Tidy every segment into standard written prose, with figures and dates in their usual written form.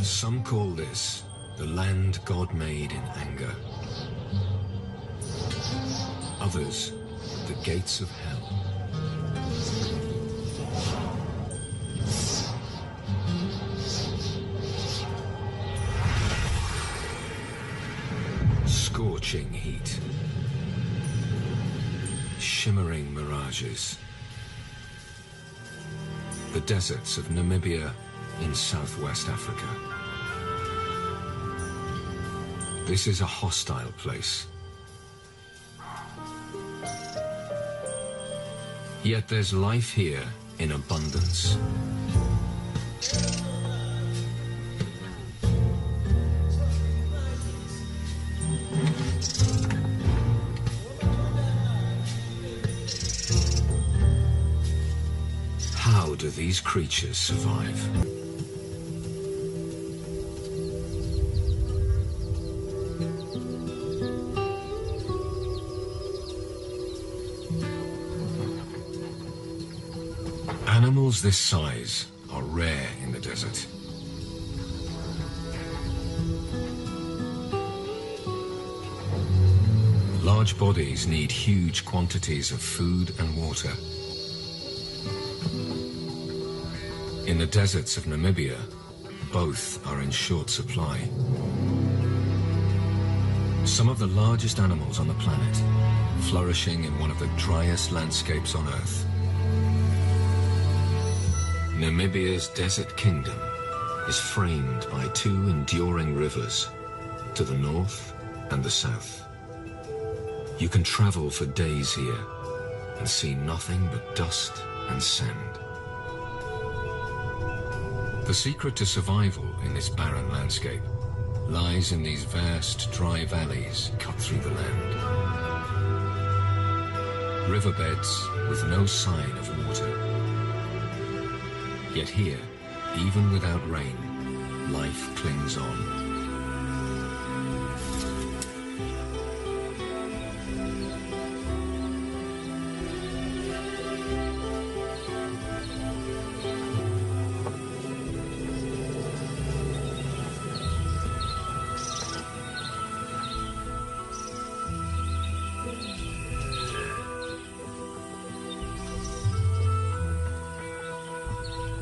Some call this the land God made in anger. Others, the gates of hell. Scorching heat. Shimmering mirages. The deserts of Namibia in southwest Africa. This is a hostile place. Yet there's life here in abundance. How do these creatures survive? Animals this size are rare in the desert. Large bodies need huge quantities of food and water. In the deserts of Namibia, both are in short supply. Some of the largest animals on the planet, flourishing in one of the driest landscapes on Earth. Namibia's desert kingdom is framed by two enduring rivers, to the north and the south. You can travel for days here and see nothing but dust and sand. The secret to survival in this barren landscape lies in these vast dry valleys cut through the land. Riverbeds with no sign of water. Yet here, even without rain, life clings on.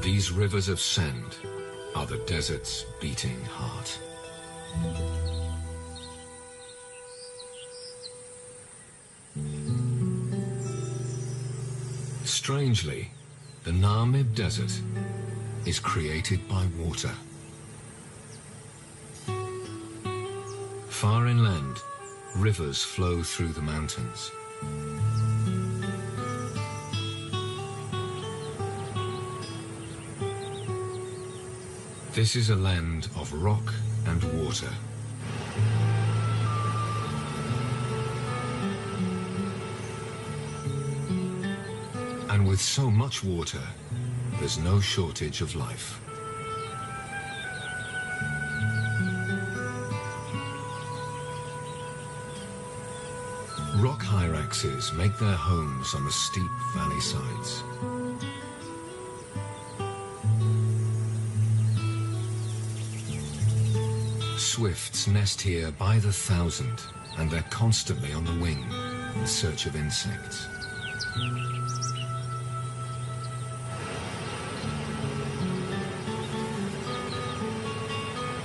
These rivers of sand are the desert's beating heart. Strangely, the Namib Desert is created by water. Far inland, rivers flow through the mountains. This is a land of rock and water. And with so much water, there's no shortage of life. Rock hyraxes make their homes on the steep valley sides. Swifts nest here by the thousand, and they're constantly on the wing in search of insects.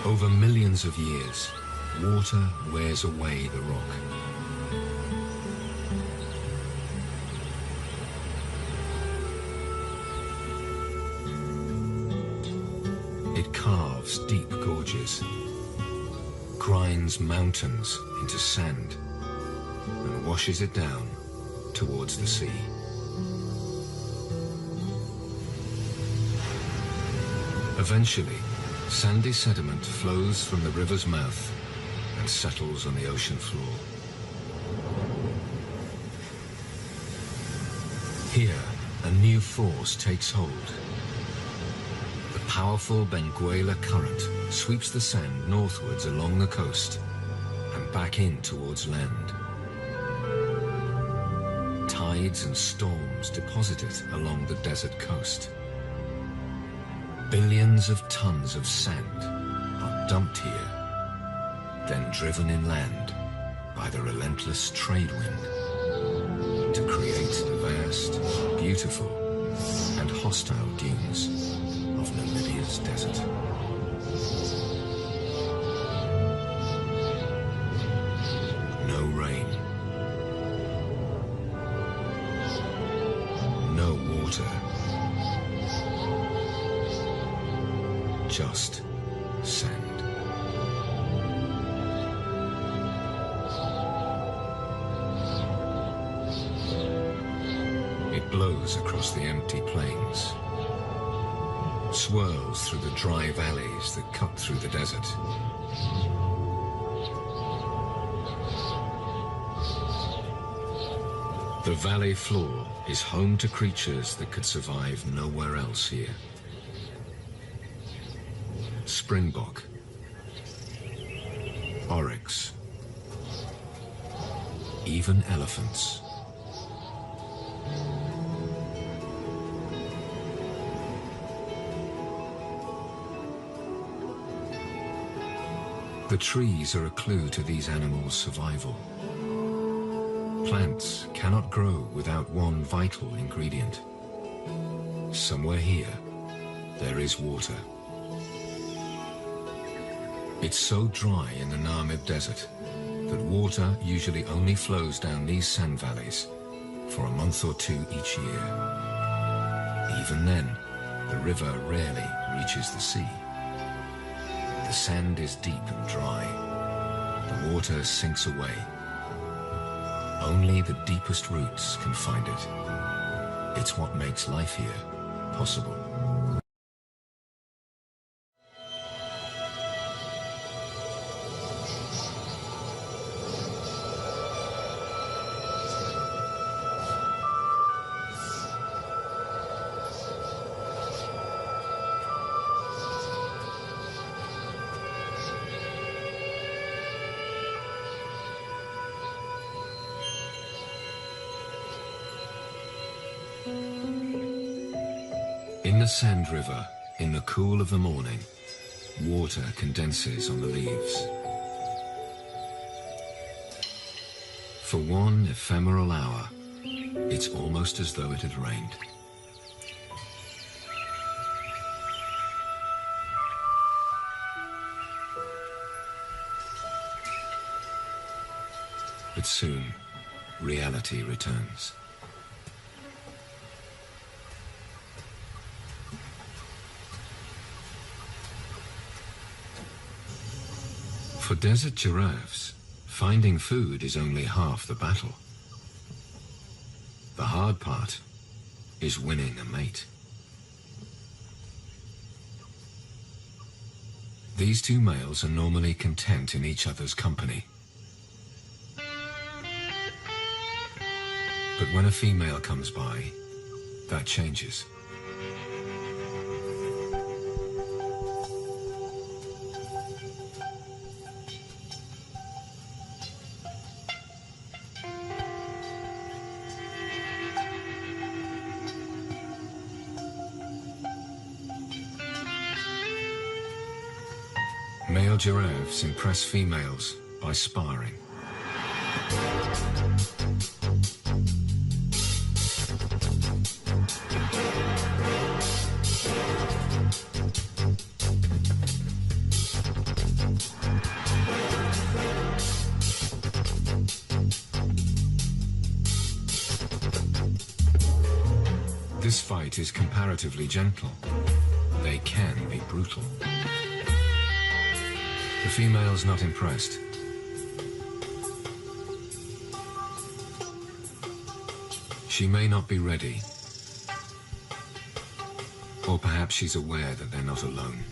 Over millions of years, water wears away the rock. It carves deep gorges, grinds mountains into sand, and washes it down towards the sea. Eventually, sandy sediment flows from the river's mouth and settles on the ocean floor. Here, a new force takes hold. The powerful Benguela current sweeps the sand northwards along the coast and back in towards land. Tides and storms deposit it along the desert coast. Billions of tons of sand dumped here, then driven inland by the relentless trade wind to create the vast, beautiful, and hostile dunes of Namibia's desert. No rain. No water. Just sand. It blows across the empty plains, swirls through the dry valleys that cut through the desert. The valley floor is home to creatures that could survive nowhere else here. Springbok, oryx, even elephants. The trees are a clue to these animals' survival. Plants cannot grow without one vital ingredient. Somewhere here, there is water. It's so dry in the Namib Desert that water usually only flows down these sand valleys for a month or two each year. Even then, the river rarely reaches the sea. The sand is deep and dry. The water sinks away. Only the deepest roots can find it. It's what makes life here possible. In the Sand River, in the cool of the morning, water condenses on the leaves. For one ephemeral hour, it's almost as though it had rained. But soon, reality returns. For desert giraffes, finding food is only half the battle. The hard part is winning a mate. These two males are normally content in each other's company. But when a female comes by, that changes. Male giraffes impress females by sparring. This fight is comparatively gentle. They can be brutal. The female's not impressed. She may not be ready. Or perhaps she's aware that they're not alone.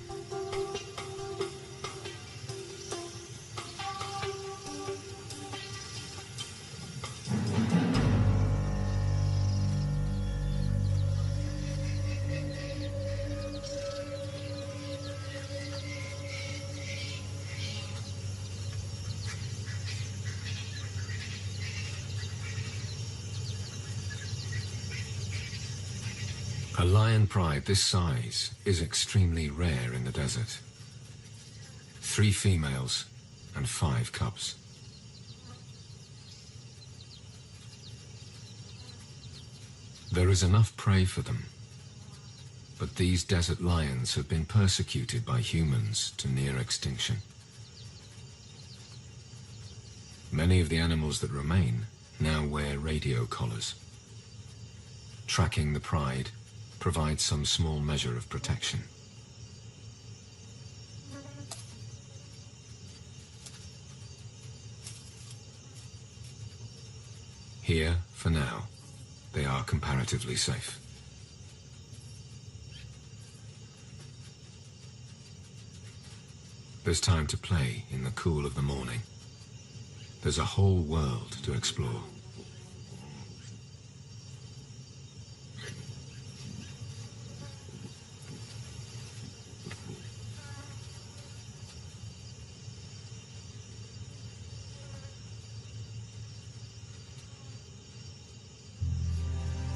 A lion pride this size is extremely rare in the desert. 3 females and 5 cubs. There is enough prey for them, but these desert lions have been persecuted by humans to near extinction. Many of the animals that remain now wear radio collars. Tracking the pride provides some small measure of protection. Here, for now, they are comparatively safe. There's time to play in the cool of the morning. There's a whole world to explore.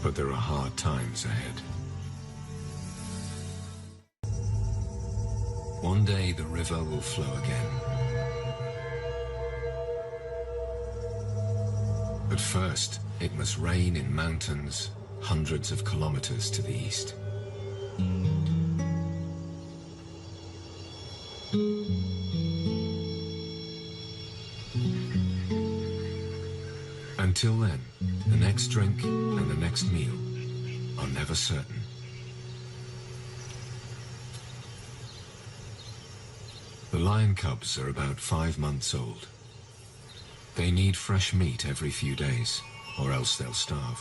But there are hard times ahead. One day the river will flow again. But first, it must rain in mountains hundreds of kilometers to the east. Until then, the next drink and the next meal are never certain. The lion cubs are about 5 months old. They need fresh meat every few days, or else they'll starve.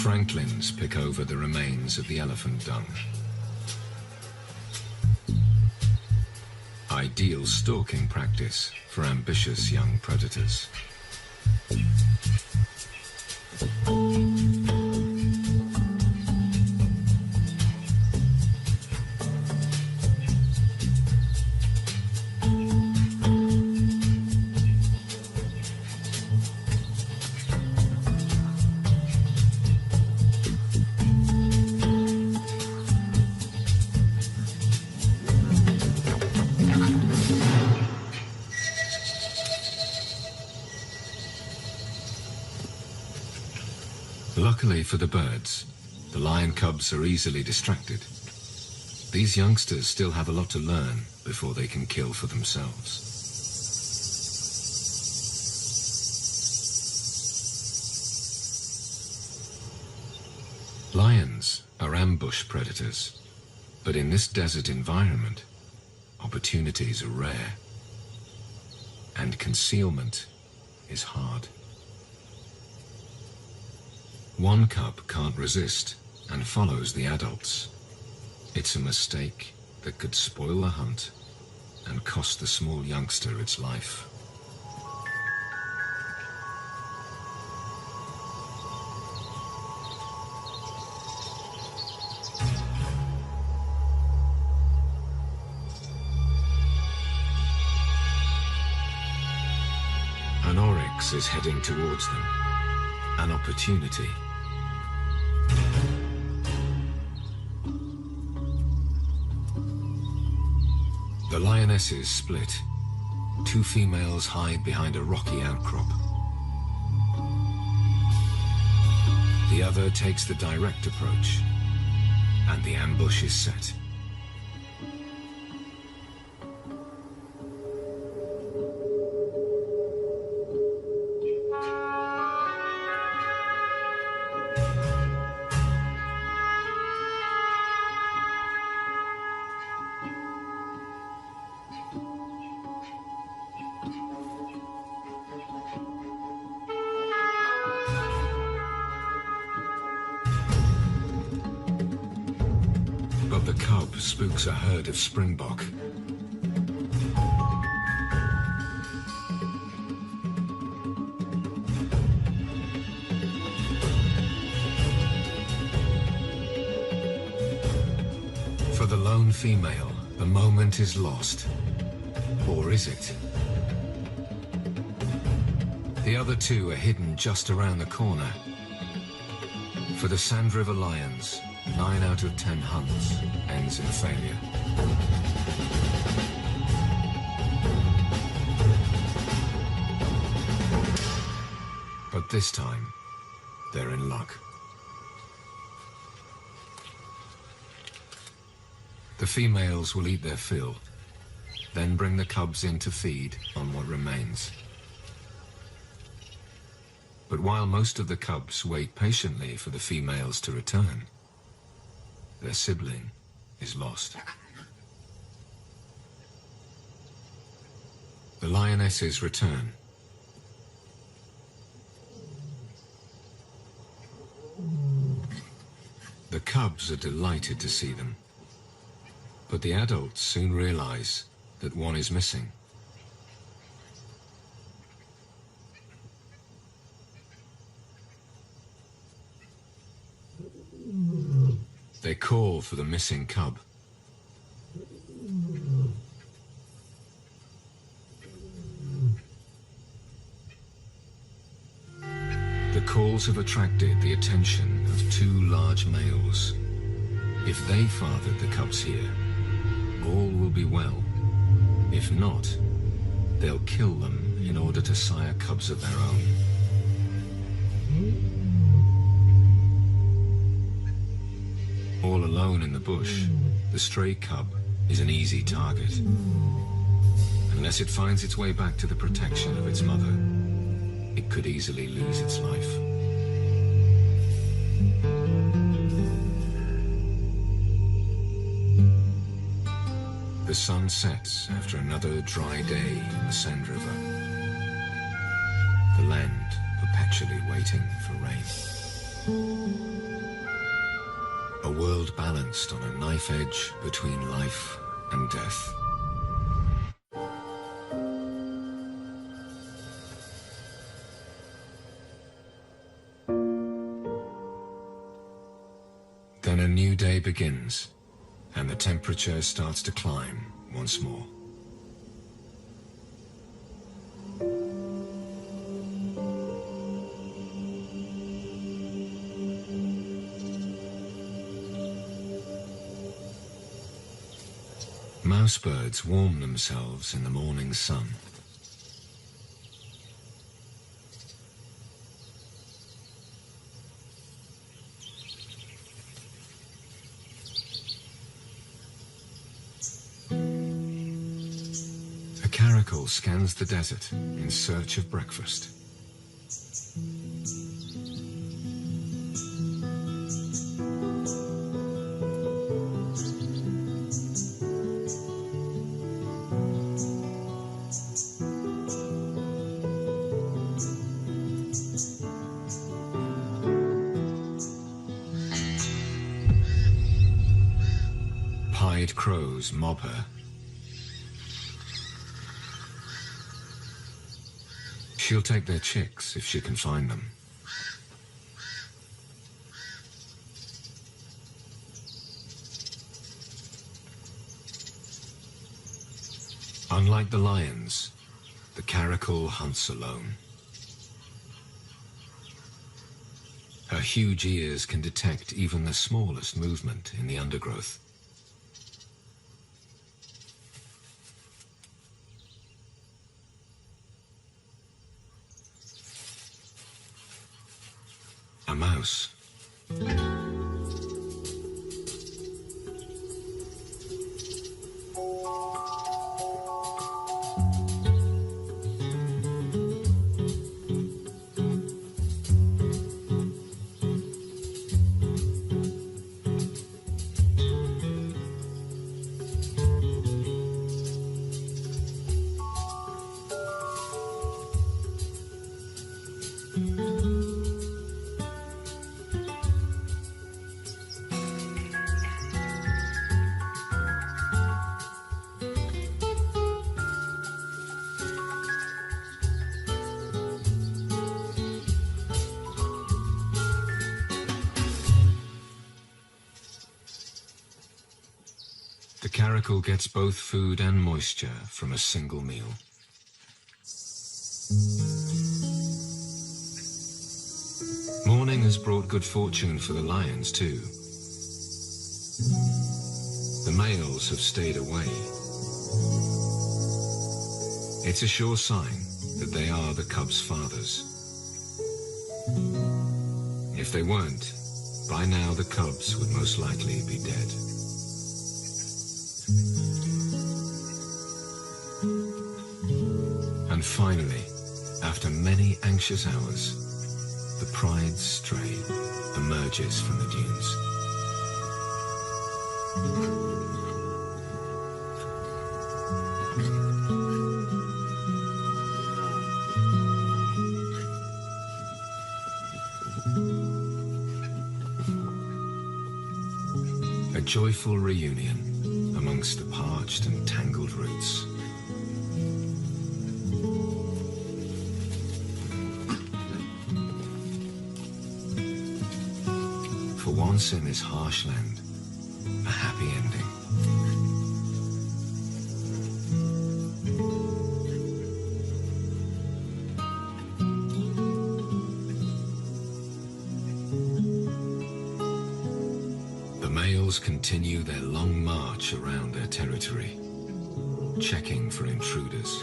Franklins pick over the remains of the elephant dung. Ideal stalking practice for ambitious young predators. Luckily for the birds, the lion cubs are easily distracted. These youngsters still have a lot to learn before they can kill for themselves. Lions are ambush predators, but in this desert environment, opportunities are rare, and concealment is hard. One cub can't resist and follows the adults. It's a mistake that could spoil the hunt and cost the small youngster its life. An oryx is heading towards them. An opportunity. The lionesses split. 2 females hide behind a rocky outcrop. The other takes the direct approach, and the ambush is set. But the cub spooks a herd of springbok. For the lone female, the moment is lost. Or is it? The other two are hidden just around the corner. For the Sand River lions, 9 out of 10 hunts ends in failure. But this time, they're in luck. The females will eat their fill, then bring the cubs in to feed on what remains. But while most of the cubs wait patiently for the females to return, their sibling is lost. The lionesses return. The cubs are delighted to see them, but the adults soon realize that one is missing. They call for the missing cub. The calls have attracted the attention of 2 large males. If they fathered the cubs here, all will be well. If not, they'll kill them in order to sire cubs of their own. All alone in the bush, the stray cub is an easy target. Unless it finds its way back to the protection of its mother, it could easily lose its life. The sun sets after another dry day in the Sand River. The land perpetually waiting for rain. A world balanced on a knife edge between life and death. Then a new day begins, and the temperature starts to climb once more. Mousebirds warm themselves in the morning sun. A caracal scans the desert in search of breakfast. Pied crows mob her. She'll take their chicks if she can find them. Unlike the lions, the caracal hunts alone. Her huge ears can detect even the smallest movement in the undergrowth. A mouse. The caracal gets both food and moisture from a single meal. Hunting has brought good fortune for the lions too. The males have stayed away. It's a sure sign that they are the cubs' fathers. If they weren't, by now the cubs would most likely be dead. And finally, after many anxious hours, the pride stray emerges from the dunes. A joyful reunion amongst the parched and tangled roots. For once in this harsh land, a happy ending. The males continue their long march around their territory, checking for intruders.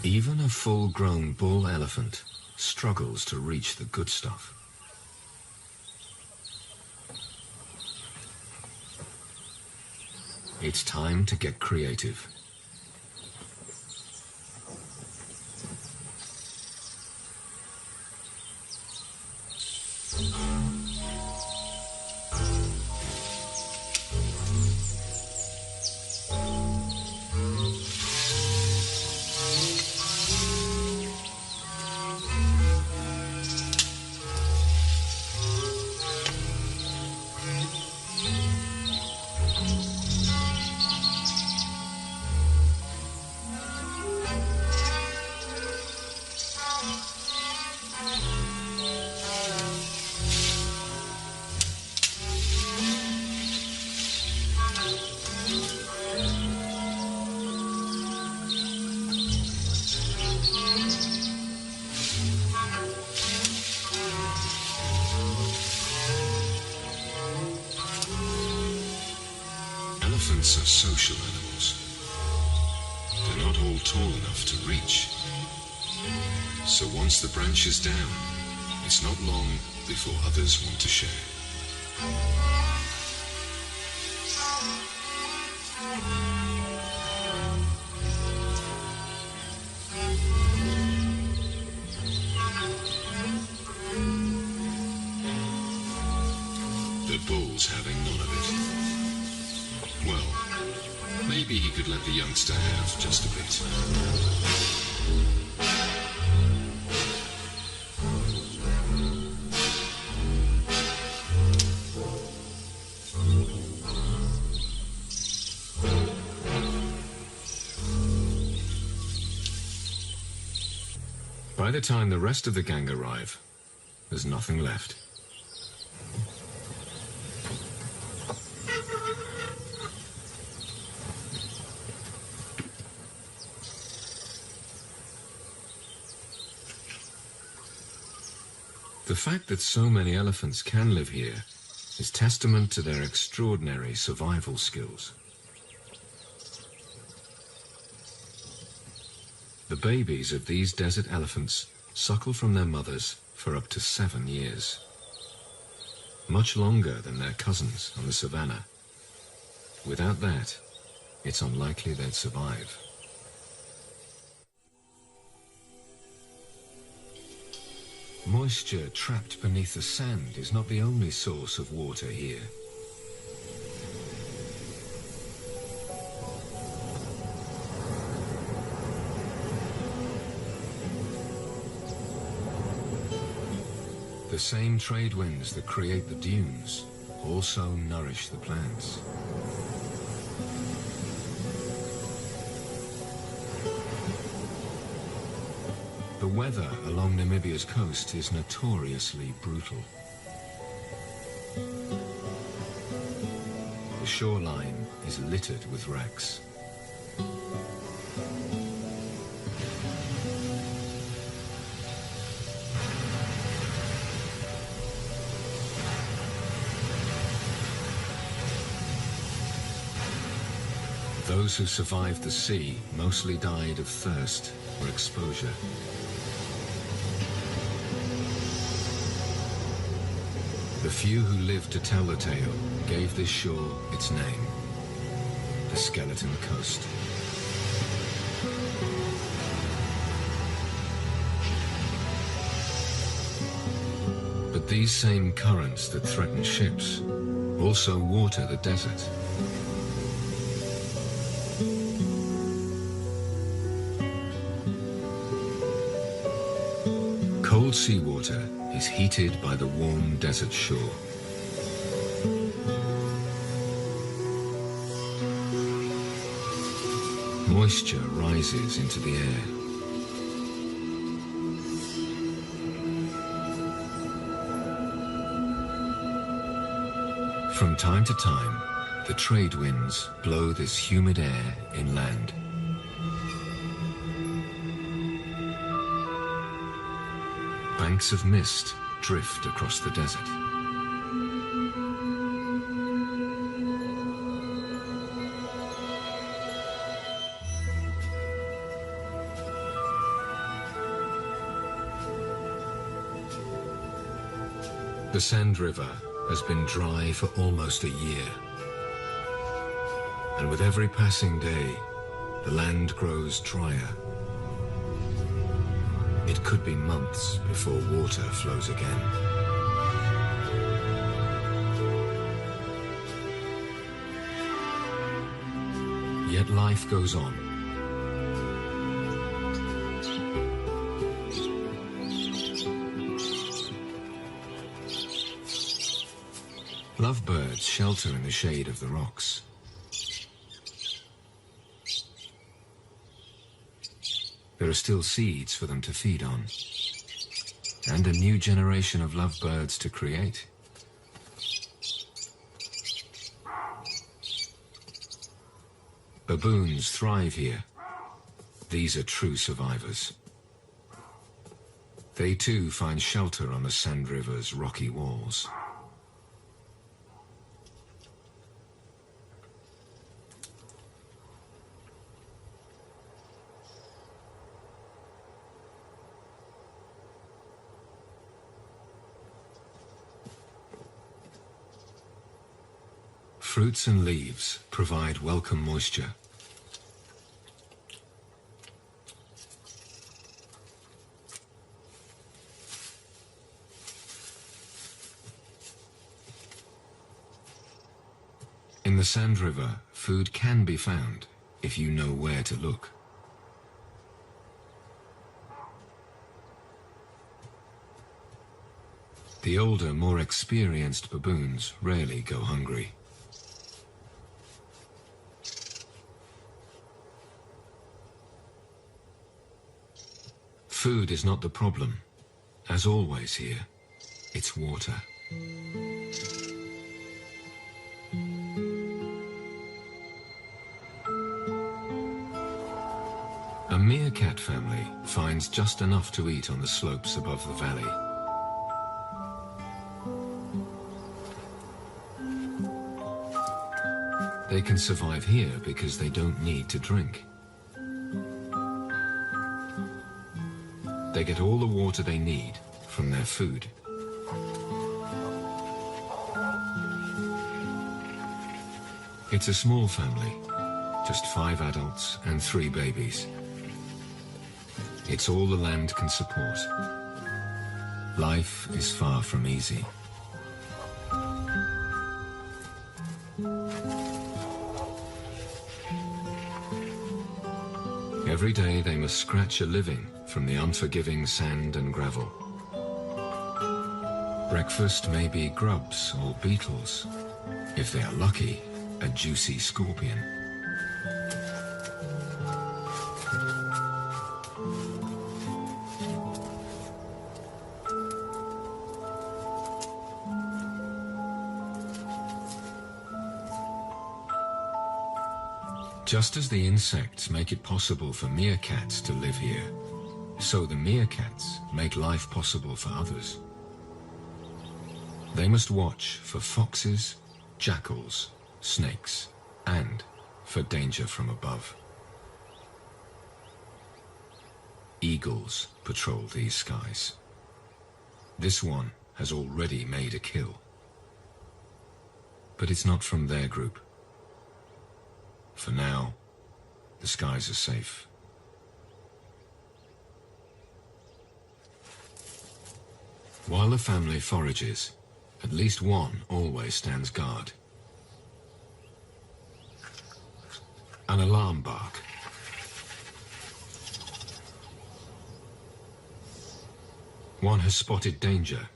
Even a full-grown bull elephant struggles to reach the good stuff. It's time to get creative. Elephants are social animals. They're not all tall enough to reach. So once the branch is down, it's not long before others want to share. The bull's having none of it. Well, maybe he could let the youngster have just a bit. By the time the rest of the gang arrive, there's nothing left. The fact that so many elephants can live here is testament to their extraordinary survival skills. The babies of these desert elephants suckle from their mothers for up to 7 years, much longer than their cousins on the savannah. Without that, it's unlikely they'd survive. Moisture trapped beneath the sand is not the only source of water here. The same trade winds that create the dunes also nourish the plants. The weather along Namibia's coast is notoriously brutal. The shoreline is littered with wrecks. Those who survived the sea mostly died of thirst or exposure. The few who lived to tell the tale gave this shore its name, the Skeleton Coast. But these same currents that threaten ships also water the desert. Cold seawater is heated by the warm desert shore. Moisture rises into the air. From time to time, the trade winds blow this humid air inland. Banks of mist drift across the desert. The Sand River has been dry for almost a year. And with every passing day, the land grows drier. It could be months before water flows again. Yet life goes on. Lovebirds shelter in the shade of the rocks. There are still seeds for them to feed on, and a new generation of lovebirds to create. Baboons thrive here. These are true survivors. They too find shelter on the Sand River's rocky walls. Fruits and leaves provide welcome moisture. In the Sand River, food can be found if you know where to look. The older, more experienced baboons rarely go hungry. Food is not the problem. As always here, it's water. A meerkat family finds just enough to eat on the slopes above the valley. They can survive here because they don't need to drink. They get all the water they need from their food. It's a small family, just 5 adults and 3 babies. It's all the land can support. Life is far from easy. Every day they must scratch a living from the unforgiving sand and gravel. Breakfast may be grubs or beetles. If they are lucky, a juicy scorpion. Just as the insects make it possible for meerkats to live here, so the meerkats make life possible for others. They must watch for foxes, jackals, snakes, and for danger from above. Eagles patrol these skies. This one has already made a kill. But it's not from their group. For now, the skies are safe. While the family forages, at least one always stands guard. An alarm bark. One has spotted danger.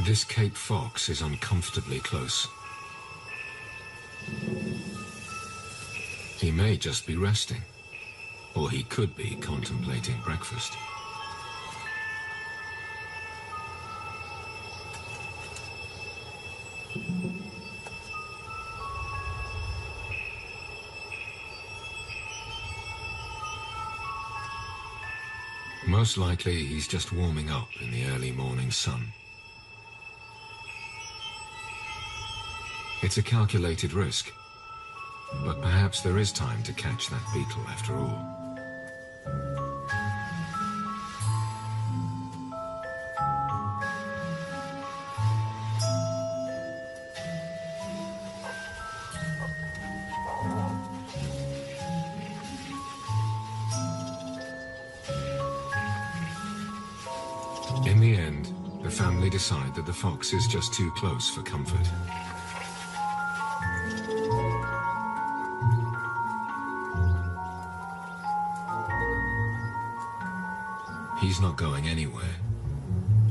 This Cape fox is uncomfortably close. He may just be resting, or he could be contemplating breakfast. Most likely he's just warming up in the early morning sun. It's a calculated risk, but perhaps there is time to catch that beetle after all. In the end, the family decide that the fox is just too close for comfort. He's not going anywhere.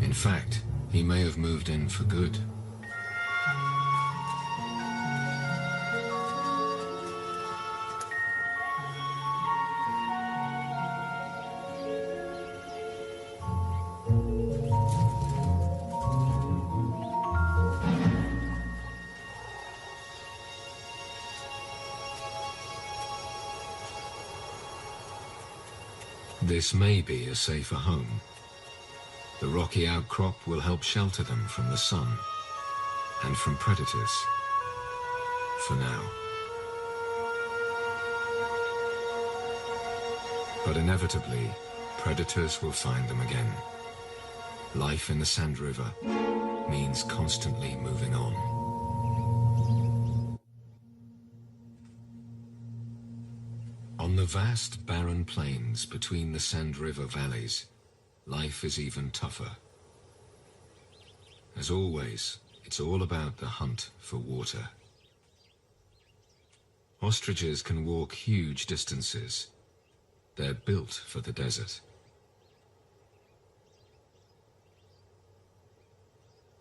In fact, he may have moved in for good. This may be a safer home. The rocky outcrop will help shelter them from the sun and from predators, for now. But inevitably, predators will find them again. Life in the Sand River means constantly moving on. On the vast, barren plains between the Sand River valleys, life is even tougher. As always, it's all about the hunt for water. Ostriches can walk huge distances. They're built for the desert.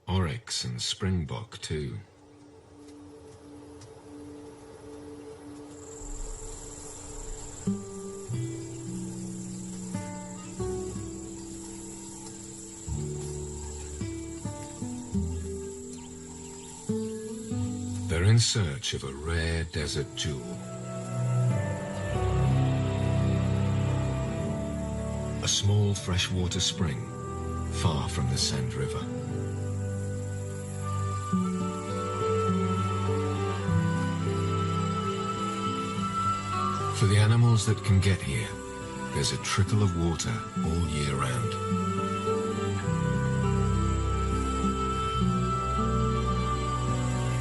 Oryx and springbok, too. They're in search of a rare desert jewel. A small freshwater spring, far from the Sand River. For the animals that can get here, there's a trickle of water all year round.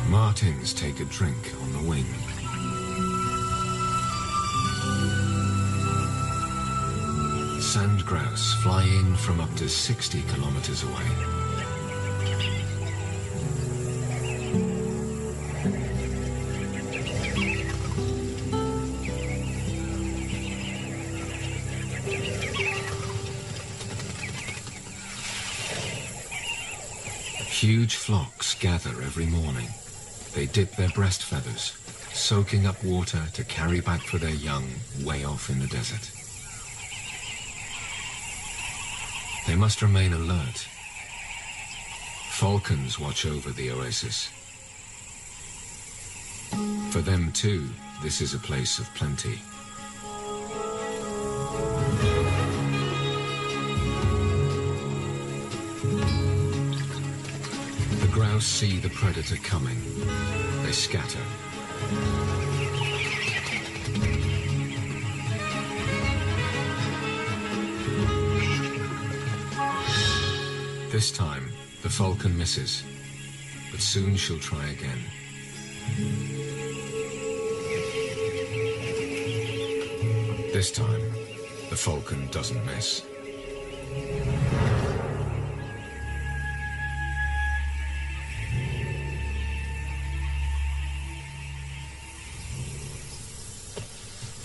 Martins take a drink on the wing. Sand grouse fly in from up to 60 kilometers away. Huge flocks gather every morning. They dip their breast feathers, soaking up water to carry back for their young way off in the desert. They must remain alert. Falcons watch over the oasis. For them too, this is a place of plenty. The grouse see the predator coming. They scatter. This time, the falcon misses, but soon she'll try again. This time, the falcon doesn't miss.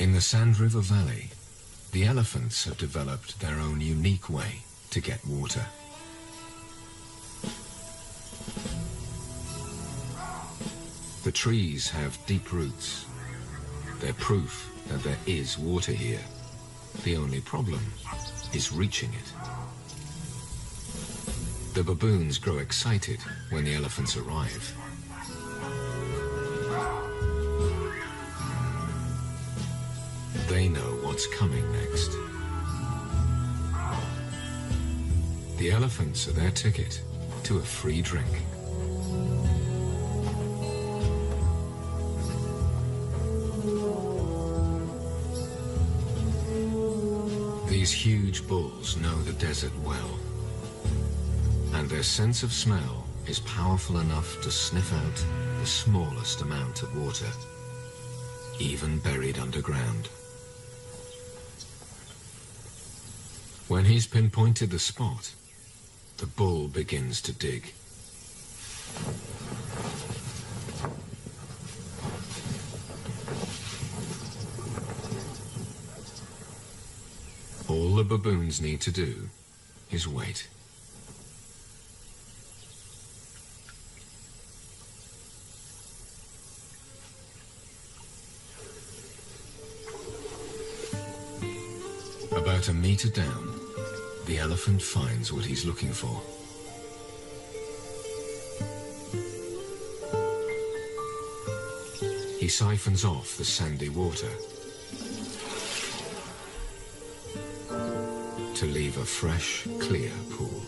In the Sand River Valley, the elephants have developed their own unique way to get water. The trees have deep roots. They're proof that there is water here. The only problem is reaching it. The baboons grow excited when the elephants arrive. They know what's coming next. The elephants are their ticket to a free drink. These huge bulls know the desert well, and their sense of smell is powerful enough to sniff out the smallest amount of water, even buried underground. When he's pinpointed the spot, the bull begins to dig. All the baboons need to do is wait. About a meter down, the elephant finds what he's looking for. He siphons off the sandy water to leave a fresh, clear pool.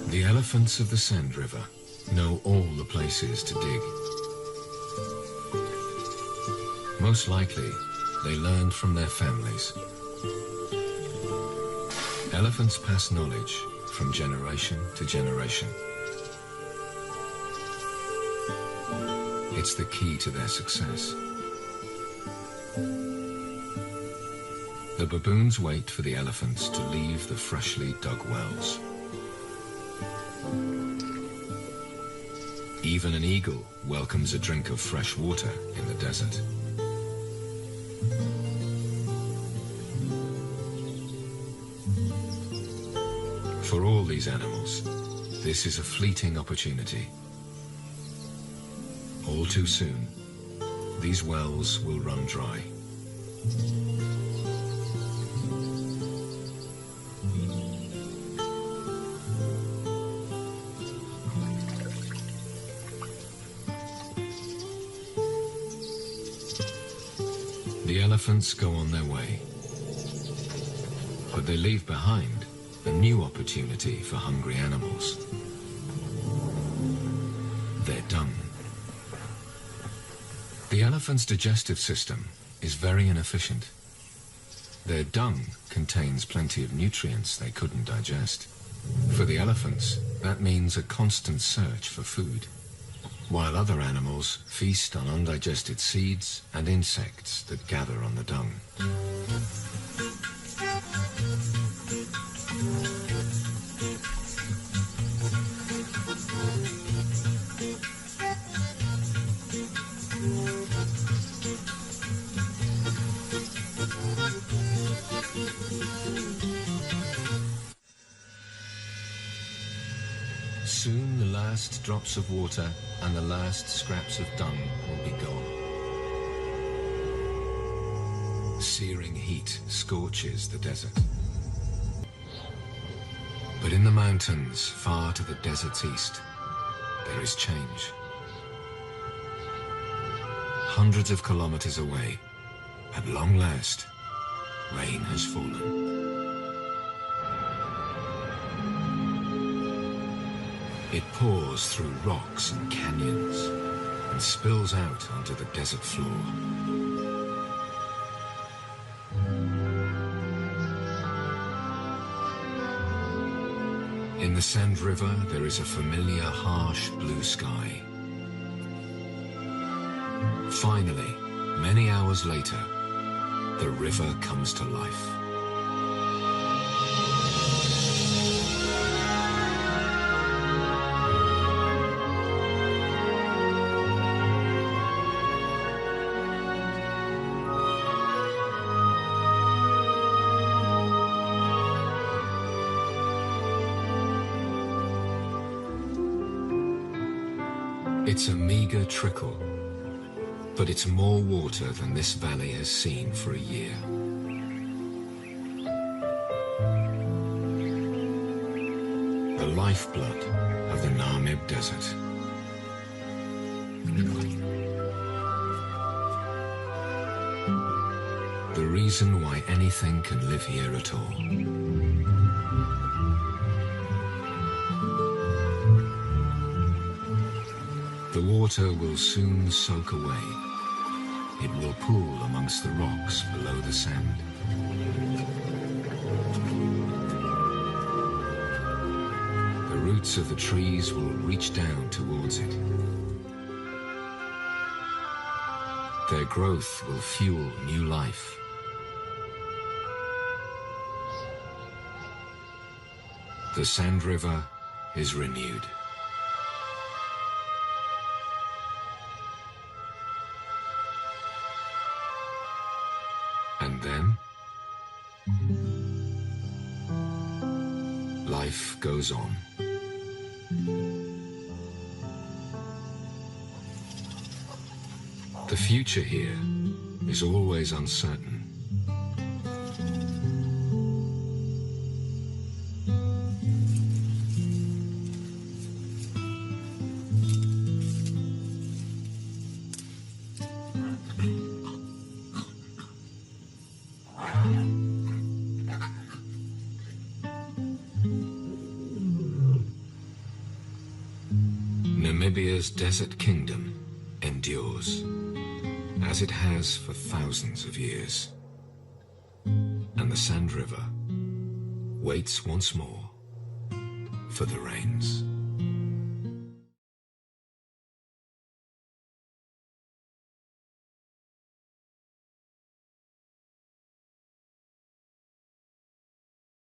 The elephants of the Sand River know all the places to dig. Most likely, they learned from their families. Elephants pass knowledge from generation to generation. It's the key to their success. The baboons wait for the elephants to leave the freshly dug wells. Even an eagle welcomes a drink of fresh water in the desert. For all these animals, this is a fleeting opportunity. All too soon, these wells will run dry. The elephants go on their way, but they leave behind a new opportunity for hungry animals. Their dung. The elephant's digestive system is very inefficient. Their dung contains plenty of nutrients they couldn't digest. For the elephants, that means a constant search for food, while other animals feast on undigested seeds and insects that gather on the dung. Soon the last drops of water and the last scraps of dung will be gone. Searing heat scorches the desert. But in the mountains, far to the desert's east, there is change. Hundreds of kilometers away, at long last, rain has fallen. It pours through rocks and canyons and spills out onto the desert floor. In the Sand River, there is a familiar harsh blue sky. Finally, many hours later, the river comes to life. It's a meager trickle, but it's more water than this valley has seen for a year. The lifeblood of the Namib Desert. The reason why anything can live here at all. The water will soon soak away. It will pool amongst the rocks below the sand. The roots of the trees will reach down towards it. Their growth will fuel new life. The Sand River is renewed. And then, life goes on. The future here is always uncertain. Namibia's desert kingdom endures, as it has for thousands of years. And the Sand River waits once more for the rains.